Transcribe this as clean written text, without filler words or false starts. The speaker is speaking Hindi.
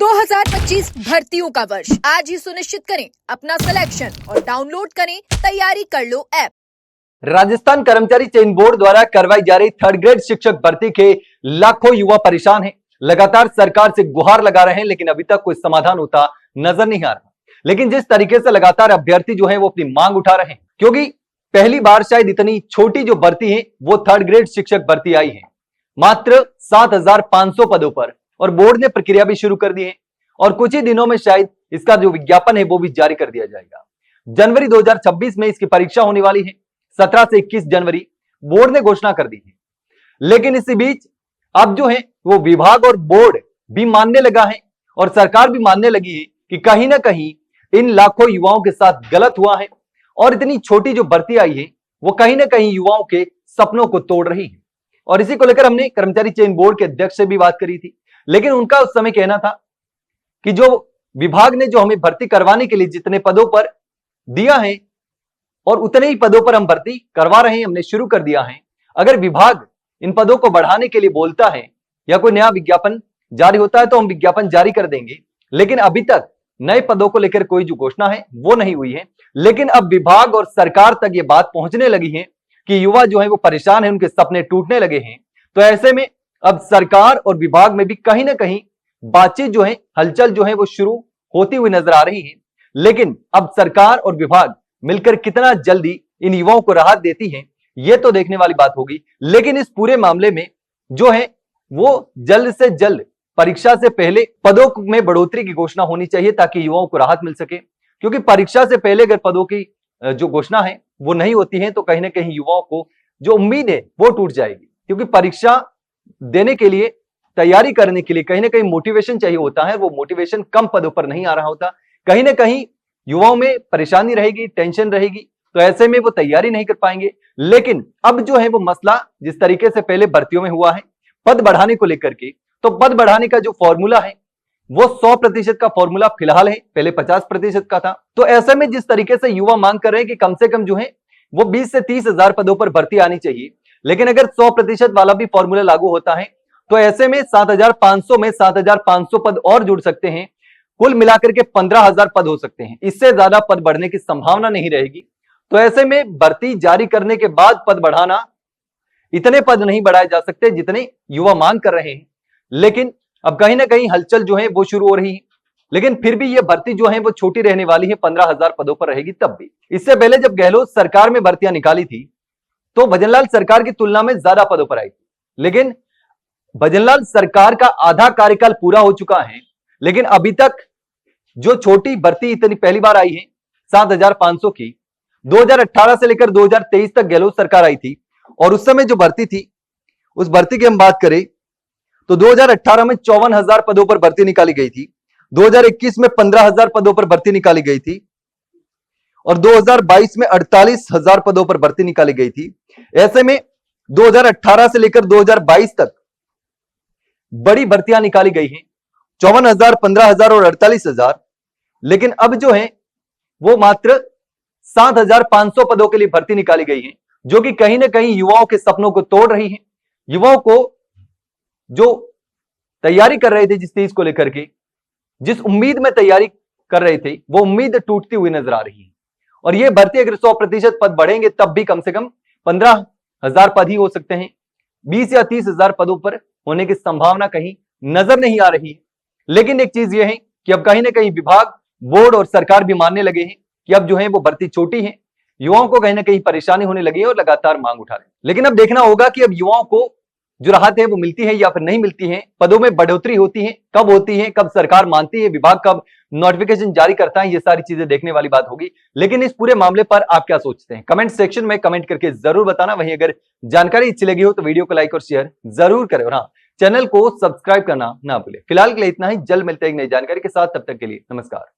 2025 भर्तियों का वर्ष आज ही सुनिश्चित करें अपना सिलेक्शन और डाउनलोड करें तैयारी कर लो ऐप। राजस्थान कर्मचारी चयन बोर्ड द्वारा करवाई जा रही थर्ड ग्रेड शिक्षक भर्ती के लाखों युवा परेशान हैं। लगातार सरकार से गुहार लगा रहे हैं, लेकिन अभी तक कोई समाधान होता नजर नहीं आ रहा। लेकिन जिस तरीके से लगातार अभ्यर्थी जो है वो अपनी मांग उठा रहे हैं, क्योंकि पहली बार शायद इतनी छोटी जो भर्ती है वो थर्ड ग्रेड शिक्षक भर्ती आई है, मात्र 7,500 पदों पर, और बोर्ड ने प्रक्रिया भी शुरू कर दी है और कुछ ही दिनों में शायद इसका जो विज्ञापन है वो भी जारी कर दिया जाएगा। जनवरी 2026 में इसकी परीक्षा होने वाली है। 17 से 21 जनवरी बोर्ड ने घोषणा कर दी है। लेकिन इसी बीच अब जो है वो विभाग और बोर्ड भी मानने लगा है और सरकार भी मानने लगी है कि कहीं ना कहीं इन लाखों युवाओं के साथ गलत हुआ है और इतनी छोटी जो भर्ती आई है वो कहीं ना कहीं युवाओं के सपनों को तोड़ रही है। और इसी को लेकर हमने कर्मचारी चयन बोर्ड के अध्यक्ष से भी बात करी थी, लेकिन उनका उस समय कहना था कि जो विभाग ने जो हमें भर्ती करवाने के लिए जितने पदों पर दिया है और उतने ही पदों पर हम भर्ती करवा रहे हैं, हमने शुरू कर दिया है। अगर विभाग इन पदों को बढ़ाने के लिए बोलता है या कोई नया विज्ञापन जारी होता है तो हम विज्ञापन जारी कर देंगे, लेकिन अभी तक नए पदों को लेकर कोई जो घोषणा है वो नहीं हुई है। लेकिन अब विभाग और सरकार तक ये बात पहुंचने लगी है कि युवा जो है वो परेशान है, उनके सपने टूटने लगे हैं। तो ऐसे में अब सरकार और विभाग में भी कहीं ना कहीं बातचीत जो है, हलचल जो है वो शुरू होती हुई नजर आ रही है। लेकिन अब सरकार और विभाग मिलकर कितना जल्दी इन युवाओं को राहत देती है ये तो देखने वाली बात होगी। लेकिन इस पूरे मामले में जो है वो जल्द से जल्द परीक्षा से पहले पदों में बढ़ोतरी की घोषणा होनी चाहिए ताकि युवाओं को राहत मिल सके, क्योंकि परीक्षा से पहले अगर पदों की जो घोषणा है वो नहीं होती है तो कहीं ना कहीं युवाओं को जो उम्मीद है वो टूट जाएगी। क्योंकि परीक्षा देने के लिए, तैयारी करने के लिए कहीं ना कहीं मोटिवेशन चाहिए होता है, वो मोटिवेशन कम पदों पर नहीं आ रहा होता। कहीं ना कहीं युवाओं में परेशानी रहेगी, टेंशन रहेगी, तो ऐसे में वो तैयारी नहीं कर पाएंगे। लेकिन अब जो है वो मसला जिस तरीके से पहले भर्तियों में हुआ है पद बढ़ाने को लेकर के, तो पद बढ़ाने का जो फॉर्मूला है वो 100% का फॉर्मूला फिलहाल है, पहले 50% का था। तो ऐसे में जिस तरीके से युवा मांग कर रहे हैं कि कम से कम जो है वो 20 से 30 हजार पदों पर भर्ती आनी चाहिए, लेकिन अगर 100% वाला भी फॉर्मूला लागू होता है तो ऐसे में 7,500 में 7,500 पद और जुड़ सकते हैं। कुल मिलाकर के 15,000 पद हो सकते हैं। इससे ज्यादा पद बढ़ने की संभावना नहीं रहेगी। तो ऐसे में भर्ती जारी करने के बाद पद बढ़ाना, इतने पद नहीं बढ़ाए जा सकते जितने युवा मांग कर रहे हैं। लेकिन अब कहीं ना कहीं हलचल जो है वो शुरू हो रही है। लेकिन फिर भी ये भर्ती जो है वो छोटी रहने वाली है, 15,000 पदों पर रहेगी। तब भी इससे पहले जब गहलोत सरकार में भर्तियां निकाली थी तो भजनलाल सरकार की तुलना में ज्यादा पदों पर आई थी। लेकिन भजनलाल सरकार का आधा कार्यकाल पूरा हो चुका है, लेकिन अभी तक जो छोटी भर्ती इतनी पहली बार आई है 7,500 की, 2018 से लेकर 2023 तक गहलोत सरकार आई थी और उस समय जो भर्ती थी उस भर्ती की हम बात करें तो 2018 में 54,000 पदों पर भर्ती निकाली गई थी, 2021 में 15,000 पदों पर भर्ती निकाली गई थी और 2022 में 48,000 पदों पर भर्ती निकाली गई थी। ऐसे में 2018 से लेकर 2022 तक बड़ी भर्तियां निकाली गई हैं, 54,000, 15,000 और 48,000। लेकिन अब जो है वो मात्र 7,500 पदों के लिए भर्ती निकाली गई है, जो कि कहीं ना कहीं युवाओं के सपनों को तोड़ रही है। युवाओं को जो तैयारी कर रहे थे जिस चीज को लेकर के, जिस उम्मीद में तैयारी कर रहे थे, वो उम्मीद टूटती हुई नजर आ रही है। और ये भर्ती अगर 100% पद बढ़ेंगे तब भी कम से कम 15,000 पद ही हो सकते हैं। 20 या 30,000 पदों पर होने की संभावना कहीं नजर नहीं आ रही है। लेकिन एक चीज यह है कि अब कहीं ना कहीं विभाग, बोर्ड और सरकार भी मानने लगे हैं कि अब जो है वो भर्ती छोटी है, युवाओं को कहीं ना कहीं परेशानी होने लगी है और लगातार मांग उठा रहे हैं। लेकिन अब देखना होगा कि अब युवाओं को जो राहत है वो मिलती है या फिर नहीं मिलती है, पदों में बढ़ोतरी होती है, कब होती है, कब सरकार मानती है, विभाग कब नोटिफिकेशन जारी करता है, ये सारी चीजें देखने वाली बात होगी। लेकिन इस पूरे मामले पर आप क्या सोचते हैं, कमेंट सेक्शन में कमेंट करके जरूर बताना। वहीं अगर जानकारी अच्छी लगी हो तो वीडियो को लाइक और शेयर जरूर करें और हाँ, चैनल को सब्सक्राइब करना ना भूलें। फिलहाल के लिए इतना ही, जल्द मिलते हैं एक नई जानकारी के साथ। तब तक के लिए नमस्कार।